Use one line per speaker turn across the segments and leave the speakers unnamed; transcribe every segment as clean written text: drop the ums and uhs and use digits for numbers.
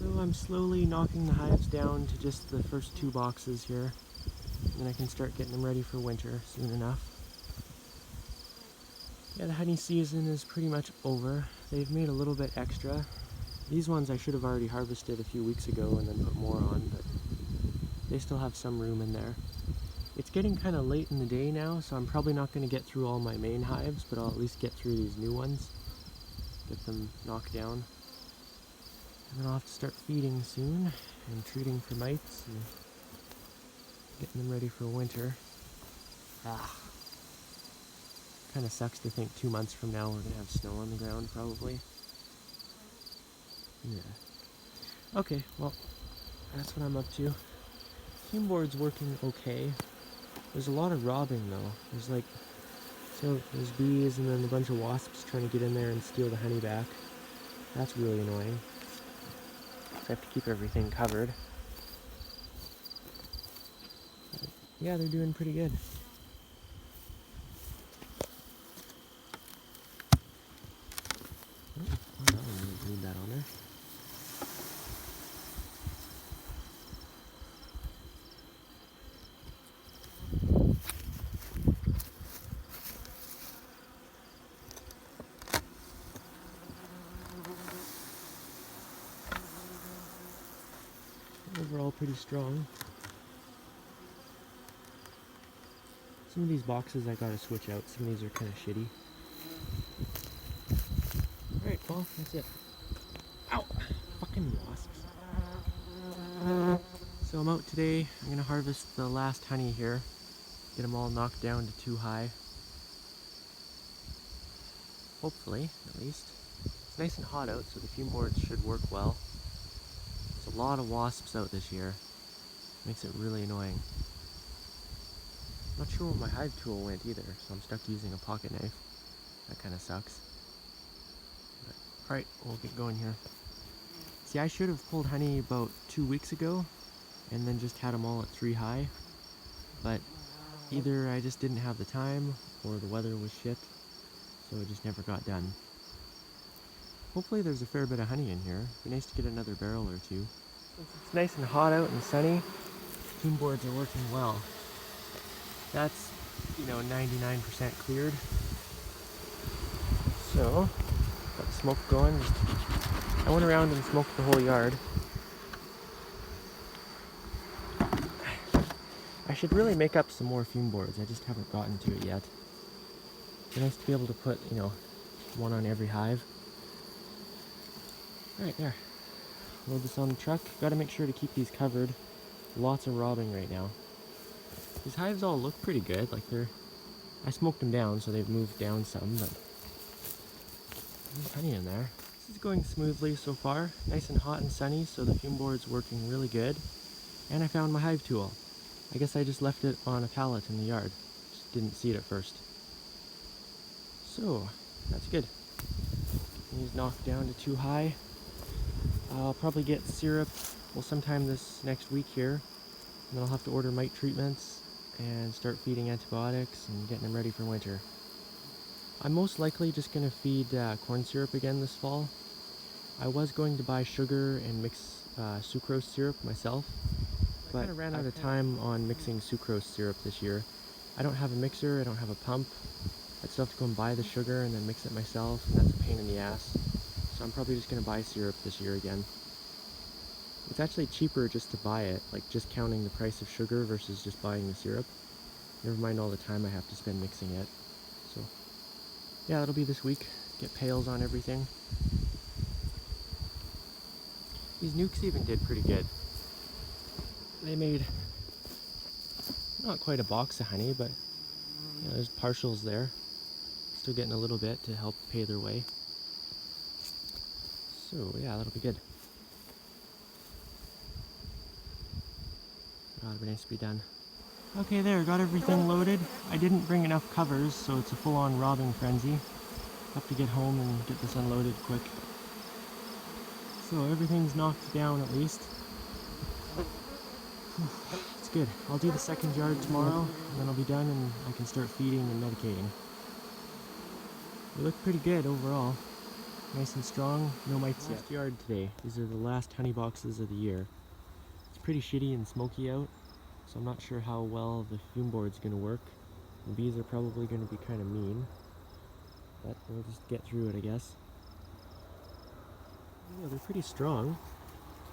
So I'm slowly knocking the hives down to just the first 2 boxes here, and then I can start getting them ready for winter soon enough. Yeah, the honey season is pretty much over. They've made a little bit extra. These ones I should have already harvested a few weeks ago and then put more on, but they still have some room in there. It's getting kind of late in the day now, so I'm probably not going to get through all my main hives, but I'll at least get through these new ones, get them knocked down. And then I'll have to start feeding soon and treating for mites and getting them ready for winter. Kind of sucks to think 2 months from now we're going to have snow on the ground, probably. Yeah. Okay, well, that's what I'm up to. Fume board's working okay. There's a lot of robbing though. There's bees and then a bunch of wasps trying to get in there and steal the honey back. That's really annoying. So I have to keep everything covered. But yeah, they're doing pretty good. Oh, I don't need that on there. Overall pretty strong. Some of these boxes I gotta switch out. Some of these are kind of shitty. Alright, well, that's it. Ow! Fucking wasps. So I'm out today. I'm gonna harvest the last honey here. Get them all knocked down to 2 high. Hopefully, at least. It's nice and hot out, so the fume boards should work well. There's a lot of wasps out this year. Makes it really annoying. Not sure where my hive tool went either, so I'm stuck using a pocket knife. That kind of sucks. Alright, we'll get going here. See, I should have pulled honey about 2 weeks ago, and then just had them all at 3 high. But either I just didn't have the time, or the weather was shit, so it just never got done. Hopefully there's a fair bit of honey in here. It'd be nice to get another barrel or 2. Since it's nice and hot out and sunny, fume boards are working well. That's, 99% cleared. So, got the smoke going. I went around and smoked the whole yard. I should really make up some more fume boards. I just haven't gotten to it yet. It's nice to be able to put, one on every hive. Alright, there. Load this on the truck. Gotta make sure to keep these covered. Lots of robbing right now. These hives all look pretty good. I smoked them down, so they've moved down some, but there's honey in there. This is going smoothly so far. Nice and hot and sunny, so the fume board's working really good. And I found my hive tool. I guess I just left it on a pallet in the yard. Just didn't see it at first. So, that's good. These knocked down to 2 high. I'll probably get syrup, sometime this next week here. And then I'll have to order mite treatments and start feeding antibiotics and getting them ready for winter. I'm most likely just going to feed corn syrup again this fall. I was going to buy sugar and mix sucrose syrup myself, but I kind of ran out of time on mixing sucrose syrup this year. I don't have a mixer, I don't have a pump. I'd still have to go and buy the sugar and then mix it myself, and that's a pain in the ass. So I'm probably just going to buy syrup this year again. It's actually cheaper just to buy it, just counting the price of sugar versus just buying the syrup. Never mind all the time I have to spend mixing it. So, yeah, that'll be this week. Get pails on everything. These nukes even did pretty good. They made not quite a box of honey, but there's partials there. Still getting a little bit to help pay their way. So, yeah, that'll be good. It'd be nice to be done. Okay, there, got everything loaded. I didn't bring enough covers, so it's a full-on robbing frenzy. Have to get home and get this unloaded quick. So everything's knocked down at least. It's good. I'll do the second yard tomorrow, and then I'll be done and I can start feeding and medicating. They look pretty good overall. Nice and strong, no mites yet. Last yard today. These are the last honey boxes of the year. It's pretty shitty and smoky out, so I'm not sure how well the fume board's gonna work. The bees are probably gonna be kind of mean, but we'll just get through it, I guess. Yeah, they're pretty strong.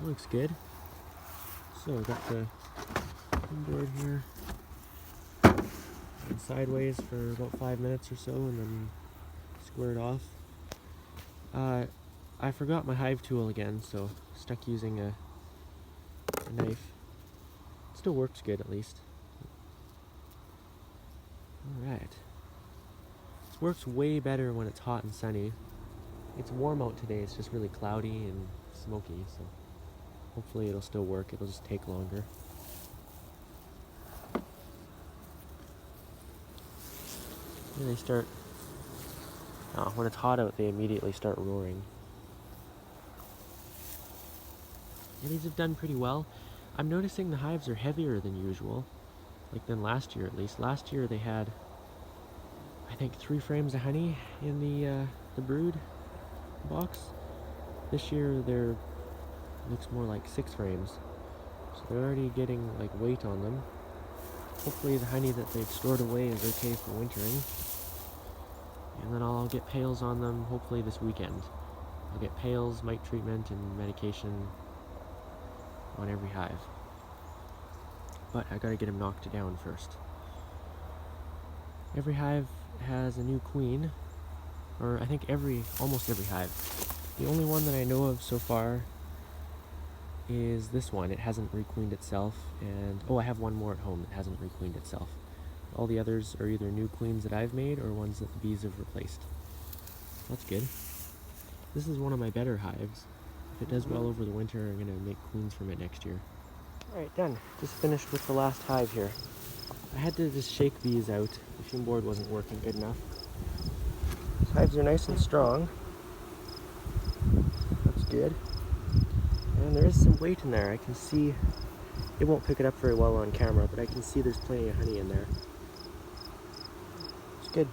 That looks good. So I've got the fume board here. And sideways for about 5 minutes or so, and then square it off. I forgot my hive tool again, so stuck using a knife. It still works good, at least. Alright. This works way better when it's hot and sunny. It's warm out today, it's just really cloudy and smoky, so hopefully it'll still work. It'll just take longer. And they start, when it's hot out, they immediately start roaring. And these have done pretty well. I'm noticing the hives are heavier than usual, like than last year at least. Last year they had, I think, 3 frames of honey in the brood box. This year they're, looks more like 6 frames. So they're already getting like weight on them. Hopefully the honey that they've stored away is okay for wintering. And then I'll get pails on them hopefully this weekend. I'll get pails, mite treatment, and medication on every hive. But I gotta get them knocked down first. Every hive has a new queen, or I think almost every hive. The only one that I know of so far is this one. It hasn't requeened itself, and I have one more at home that hasn't requeened itself. All the others are either new queens that I've made or ones that the bees have replaced. That's good. This is one of my better hives. If it does well over the winter, I'm gonna make queens from it next year. Alright, done. Just finished with the last hive here. I had to just shake bees out. The fume board wasn't working good enough. These hives are nice and strong. That's good. And there is some weight in there. I can see, it won't pick it up very well on camera, but I can see there's plenty of honey in there. It's good.